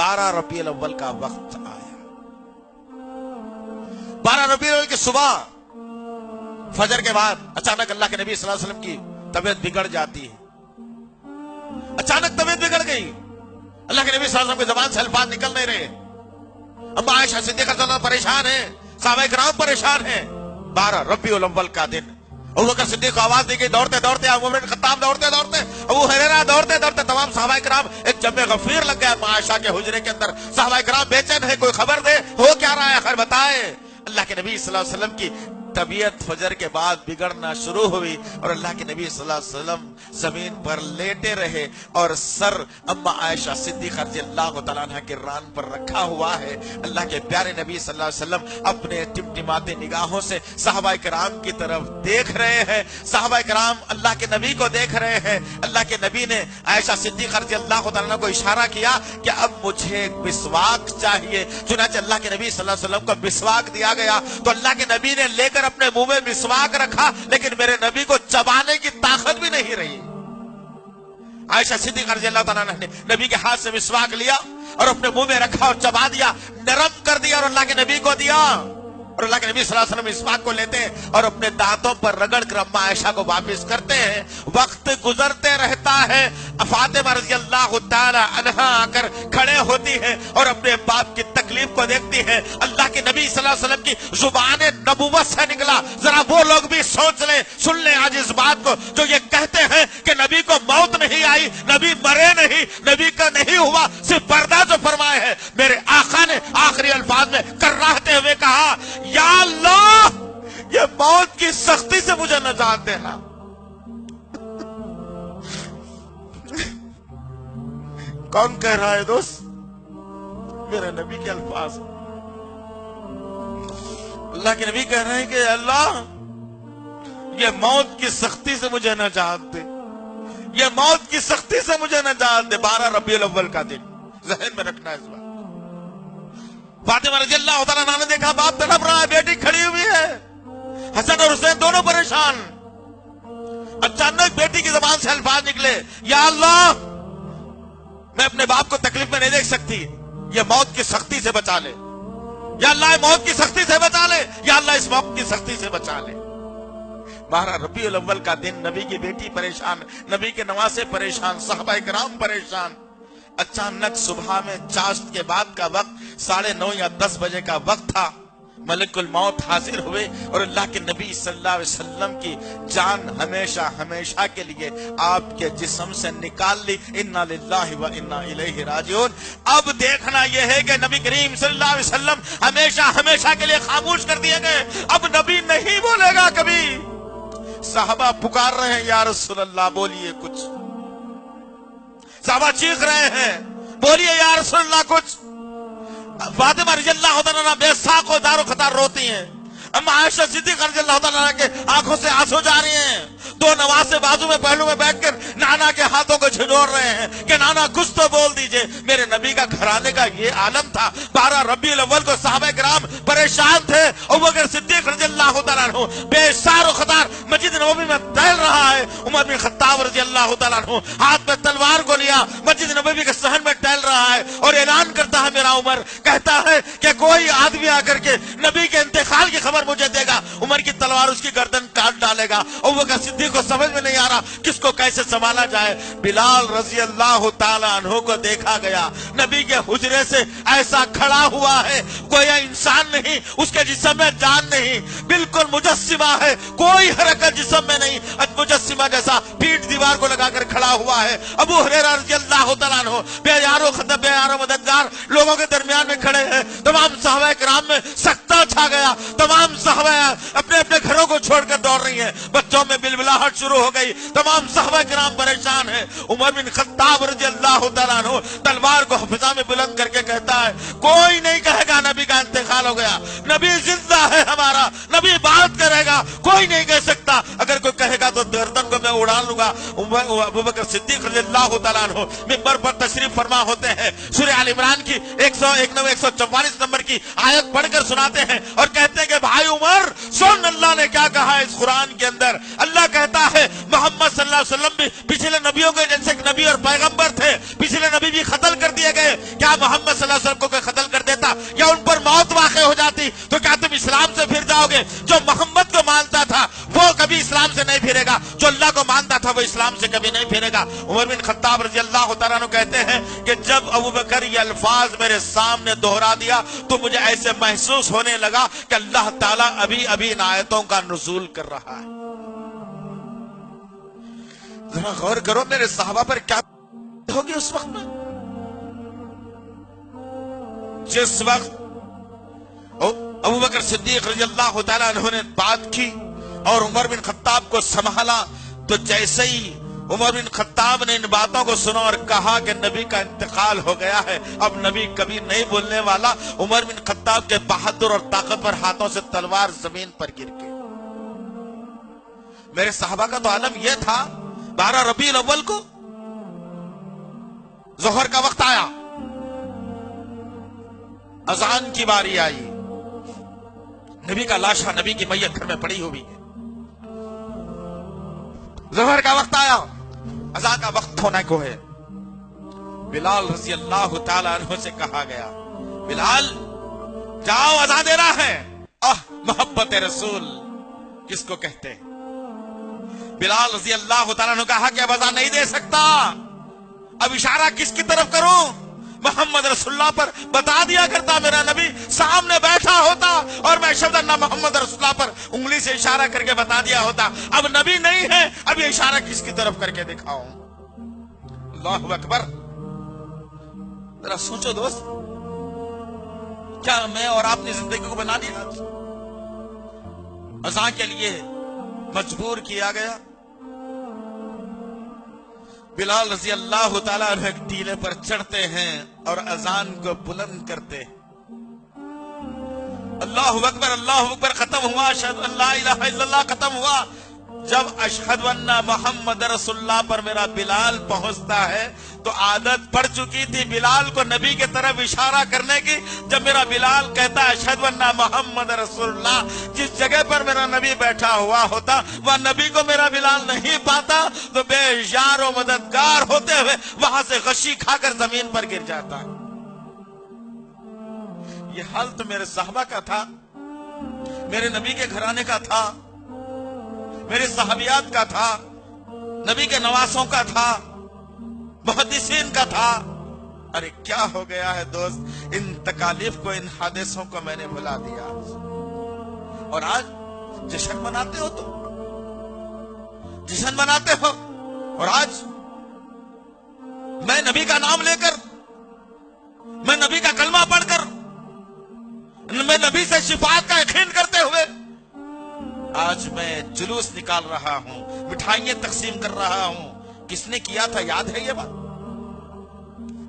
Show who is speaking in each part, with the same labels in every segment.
Speaker 1: 12 रबीउल अव्वल का वक्त आया। 12 रबीउल अव्वल की सुबह फजर के बाद अचानक अल्लाह के नबी सल्लल्लाहु अलैहि वसल्लम की तबीयत बिगड़ जाती है। अचानक तबीयत बिगड़ गई, अल्लाह के नबी सल्लल्लाहु अलैहि वसल्लम की जुबान से अल्फाज निकल नहीं रहे। अम्मा आयशा सिद्दीक़ा रज़ियल्लाहु अन्हा परेशान है, सहाबा किराम परेशान है। 12 रबीउल अव्वल का दिन अबू बकर सिद्दीक़ को आवाज दी गई, दौड़ते दौड़ते उमर बिन खत्ताब दौड़ते दौड़ते, अबू हुरैरा दौड़ते दौड़ते, तमाम सहाबा किराम एक जम्मे गफीर लग गया अम्मा आयशा के हुजरे के अंदर। सहाबा किराम बेचैन है, कोई खबर दे, हो क्या रहा है, खैर बताए। अल्लाह के नबी सल्लल्लाहु अलैहि वसल्लम की तबीयत फजर के बाद बिगड़ना शुरू हुई और अल्लाह के नबी सल्लल्लाहु अलैहि वसल्लम जमीन पर लेटे रहे और सर अम्मा आयशा सिद्दीक़ा रज़ियल्लाहु तआला अन्हा के रान पर रखा हुआ है। अल्लाह के प्यारे नबी सल्लल्लाहु अलैहि वसल्लम अपने टिमटिमाते निगाहों से सहाबा किराम की तरफ देख रहे हैं। सहाबा किराम अल्लाह के नबी को देख रहे हैं। अल्लाह के नबी ने आयशा सिद्दीक़ा रज़ियल्लाहु तआला अन्हा को इशारा किया कि अब मुझे मिसवाक चाहिए। चुनांचे अल्लाह के नबी सल्लल्लाहु अलैहि वसल्लम को मिसवाक दिया गया तो अल्लाह के नबी ने लेकर अपने मुंह में मिसवाक रखा, लेकिन मेरे नबी को चबाने की ताकत भी नहीं रही। आयशा सिद्दीक़ा रज़ियल्लाहु तआला अन्हा ने नबी के हाथ से मिसवाक लिया और अपने मुंह में रखा और चबा दिया, नरम कर दिया और अल्लाह के नबी को दिया। और अल्लाह के नबी सल्लल्लाहु अलैहि वसल्लम मिसवाक को लेते हैं और अपने दांतों पर रगड़ कर अम्मा आयशा को वापस करते हैं। वक्त गुजरते रहता है, फातिमा रज़ियल्लाहु तआला अन्हा आकर खड़े होती है और अपने बाप की तकलीफ को देखती है। अल्लाह के नबी सल्लल्लाहु अलैहि वसल्लम की जुबान नबुव्वत से निकला, जरा वो लोग भी सोच ले, सुन ले आज इस बात को, जो ये कहते हैं कि नबी को मौत नहीं आई, नबी मरे नहीं, नबी का नहीं हुआ, सिर्फ पर्दा जो फरमाए है। मेरे आका ने आखिरी अल्फाज में कर्राहते हुए कहा, या अल्लाह ये मौत की सख्ती से मुझे नजात देना। कौन कह रहा है दोस्त? मेरे नबी के अल्फाज। अल्लाह के नबी कह रहे हैं कि अल्लाह ये मौत की सख्ती से मुझे नजात दे, ये मौत की सख्ती से मुझे नजात दे। 12 रबीउल अव्वल का दिन ज़हन में रखना है इस बात। फातिमा रज़ियल्लाहु तआला अन्हा ने देखा बाप तड़प रहा है, बेटी खड़ी हुई है, हसन और हुसैन दोनों परेशान। अचानक बेटी की जुबान से अल्फाज निकले, या अल्लाह मैं अपने बाप को तकलीफ में नहीं देख सकती, ये मौत की सख्ती से बचा ले। या अल्लाह मौत की सख्ती से बचा ले, या अल्लाह इस मौत की सख्ती से बचा ले। 12 रबीउल अव्वल का दिन, नबी की बेटी परेशान, नबी के नवासे परेशान, सहाबा किराम परेशान। अचानक सुबह में चाश्त के बाद का वक्त 9:30 या 10 बजे का वक्त था। मलकुल मौत हाजिर हुए और अल्लाह के नबी सल्लल्लाहु अलैहि वसल्लम की जान हमेशा हमेशा के लिए आपके जिस्म से निकाल ली। इन्ना लिल्लाहि व इन्ना इलैहि राजिऊन। अब देखना यह है कि नबी करीम सल्लल्लाहु अलैहि वसल्लम हमेशा हमेशा के लिए खामोश कर दिए गए। अब नबी नहीं बोलेगा कभी। साहबा पुकार रहे हैं, या रसूल अल्लाह बोलिए कुछ। साहबा चीख रहे हैं, बोलिए या रसूल अल्लाह कुछ। फातिमा रज़ियल्लाहु तआला अन्हा बेसाख और दारो खतार रोती हैं। अम्मा आयशा सिद्दीक़ा रज़ियल्लाहु तआला अन्हा के आंखों से आंसू जा रहे हैं। दो नवासे बाजू में पहलू में बैठकर नाना के हाथों को झिझोर रहे हैं कि नाना कुछ तो बोल दीजिए। मेरे नबी का घराने का ये आलम था। 12 रबीउल अव्वल को सहाबा किराम परेशान थे। अबू बकर सिद्दीक़ रज़ियल्लाहु तआला अन्हु बेसार खतार मस्जिद नबवी में टहल रहा है। उमर बिन खत्ताब रज़ियल्लाहु तआला अन्हु हाथ में तलवार को लिया मस्जिद नबवी के सहन में टहल रहा है और ऐलान करता है, मेरा उमर कहता है कि कोई आदमी आकर के नबी के इंतकाल की खबर मुझे देगा, उमर की तलवार उसकी गर्दन काट डालेगा। अबू बकर सिद्दीक़ को समझ में नहीं आ रहा किसको कैसे संभाला जाए। बिलाल रज़ियल्लाहु तआला अन्हु को देखा गया, नबी के हुजरे से ऐसा खड़ा हुआ है, कोई इंसान नहीं, उसके जिस्म में जान नहीं, बिल्कुल मुजस्सिमा है, कोई हरकत जिस्म में नहीं, मुजस्सिमा जैसा पीठ दीवार को लगाकर खड़ा हुआ है। अबू हुरैरा रज़ियल्लाहु तआला अन्हु बेयारो मददगार लोगों के दरमियान में खड़े हैं। तमाम सहाबा किराम में सकता छा गया। तमाम सहाबा अपने अपने घरों को छोड़कर दौड़ रही हैं। बच्चों में बिलबिलाहट शुरू हो गई। तमाम सहाबा किराम परेशान हैं। उमर बिन खत्ताब रज़ियल्लाहु तआला अन्हु तलवार को फिजा में बुलंद करके कहता है, कोई नहीं कहेगा नबी का इंतकाल हो गया, नबी जिंदा है हमारा, नबी बात करेगा, कोई नहीं कह सकता। अगर कोई कहेगा तो गर्दन को मैं उड़ा लूंगा। अबू बकर सिद्दीक़ रज़ियल्लाहु तआला अन्हु मिंबर पर तशरीफ फरमा होते हैं। सूरह आल इमरान की 144 नंबर की आयत पढ़कर सुनाते हैं और कहते हैं कि भाई उमर सुन, अल्लाह ने क्या कहा है इस कुरान के अंदर। अल्लाह कहता है मोहम्मद सल्लल्लाहु अलैहि वसल्लम भी पिछले नबियों के जैसे नबी और पैगंबर थे, पिछले नबी भी कत्ल कर दिए गए, क्या मोहम्मद सल्लल्लाहु अलैहि वसल्लम को कोई कत्ल कर देता या उन पर मौत वाक़ई हो जाती तो क्या तुम इस्लाम से फिर जाओगे? जो मोहम्मद को मानता था वो कभी इस्लाम से नहीं फिरेगा, जो अल्लाह को मानता था वो इस्लाम से कभी नहीं फिरेगा। उमर बिन खत्ताब रजी अल्लाह तआला अन्हु कहते हैं कि जब अबू बकर ये अल्फाज मेरे सामने दोहरा दिया तो मुझे ऐसे महसूस होने लगा कि अल्लाह ताला अभी अभी इन आयतों का नुज़ूल कर रहा है। जरा गौर करो मेरे सहाबा पर क्या होगी उस वक्त में। जिस वक्त अबू बकर सिद्दीक रज़ी अल्लाह तआला अन्हु ने बात की और उमर बिन खत्ताब को संभाला, तो जैसे ही उमर बिन खत्ताब ने इन बातों को सुना और कहा कि नबी का इंतकाल हो गया है, अब नबी कभी नहीं बोलने वाला, उमर बिन खत्ताब के बहादुर और ताकतवर हाथों से तलवार जमीन पर गिर गई। मेरे सहाबा का तो आलम यह था, 12 रबीउल अव्वल को जोहर का वक्त आया, अजान की बारी आई, नबी का लाशा, नबी की मैयत घर में पड़ी हुई है। जोहर का वक्त आया, अज़ान का वक्त होने को है। बिलाल रज़ी अल्लाह तआला अन्हु से कहा गया, बिलाल जाओ अज़ान देना है। मोहब्बत रसूल किसको कहते हैं? बिलाल रज़ी अल्लाह तआला अन्हु कहा कि अब अज़ान नहीं दे सकता, अब इशारा किसकी तरफ करूं? मोहम्मद रसूलुल्लाह पर बता दिया करता, मेरा नबी सामने बैठा होता और मैं शब्द अन्ना मोहम्मद रसूलुल्लाह पर उंगली से इशारा करके बता दिया होता। अब नबी नहीं है, अब ये इशारा किसकी तरफ करके दिखाऊं? अल्लाहु अकबर। जरा सोचो दोस्त, क्या मैं और आपने जिंदगी को बना लिया? अज़ान के लिए मजबूर किया गया। बिलाल रज़ी अल्लाह तआला अन्हु एक टीले पर चढ़ते हैं और अजान को बुलंद करते हैं। अल्लाहु अकबर खत्म हुआ, अशहदु अल्ला इलाहा इल्लल्लाह खत्म हुआ। जब अशहदु अन्ना मोहम्मद रसूलुल्लाह पर मेरा बिलाल पहुंचता है तो आदत पड़ चुकी थी बिलाल को नबी की तरफ इशारा करने की। जब मेरा बिलाल कहता है अशहदु अन्ना मोहम्मद रसूलुल्लाह, जिस जगह पर मेरा नबी बैठा हुआ होता वह नबी को मेरा बिलाल नहीं पाता तो बेयार और मददगार होते हुए वहां से गशी खाकर जमीन पर गिर जाता। ये हाल तो मेरे साहबा का था, मेरे नबी के घराने का था, मेरे सहाबियात का था, नबी के नवासों का था, मुहद्दिसीन का था। अरे क्या हो गया है दोस्त, इन तकालीफ को, इन हादिसों को मैंने भुला दिया और आज जश्न मनाते हो, तो जश्न मनाते हो। और आज मैं नबी का नाम लेकर, मैं नबी का कलमा पढ़कर, मैं नबी से शिफाअत का यकीन करते हुए आज मैं जुलूस निकाल रहा हूं, मिठाइयां तकसीम कर रहा हूं। किसने किया था, याद है ये बात?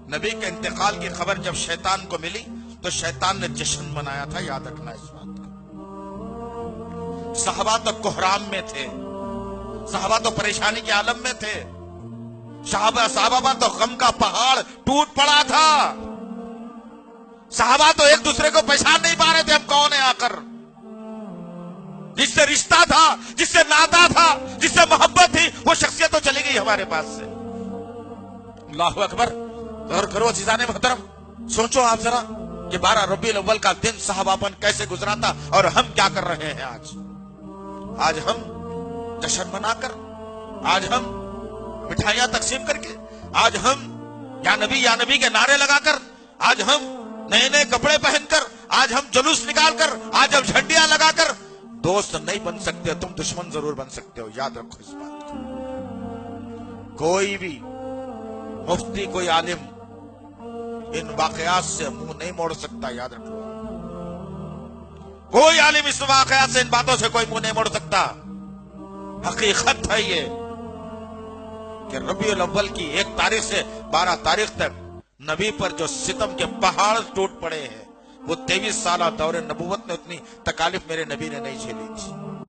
Speaker 1: नबी के इंतकाल की खबर जब शैतान को मिली तो शैतान ने जश्न मनाया था, याद रखना इस बात को। सहाबा तो कोहराम में थे, सहाबा तो परेशानी के आलम में थे, सहाबा तो गम का पहाड़ टूट पड़ा था। सहाबा तो एक दूसरे को पहचान नहीं पा रहे थे हम कौन है आकर। जिससे रिश्ता था, जिससे नाता था, जिससे मोहब्बत थी, वो शख्सियत तो चली गई हमारे पास से। अल्लाहु अकबर। गौर करो अज़ीज़ाने मोहतरम, सोचो आप जरा कि 12 रबीउल अव्वल का दिन सहाबापन कैसे गुजरा था और हम क्या कर रहे हैं आज। आज हम जश्न मनाकर, आज हम मिठाइयां तकसीम करके, आज हम या नबी के नारे लगाकर, आज हम नए नए कपड़े पहनकर, आज हम जुलूस निकालकर, आज हम झंडियां लगाकर दोस्त नहीं बन सकते, तुम दुश्मन जरूर बन सकते हो, याद रखो इस बात को। कोई भी मुफ्ती, कोई आलिम इन वाकयात से मुंह नहीं मोड़ सकता, याद रखो। कोई आलिम इस वाकयात से, इन बातों से कोई मुंह नहीं मोड़ सकता। हकीकत है ये कि रबीउल अव्वल की 1 तारीख से 12 तारीख तक नबी पर जो सितम के पहाड़ टूट पड़े हैं, वो 23 साल दौरे नबूवत में उतनी तकालीफ मेरे नबी ने नहीं झेली थी।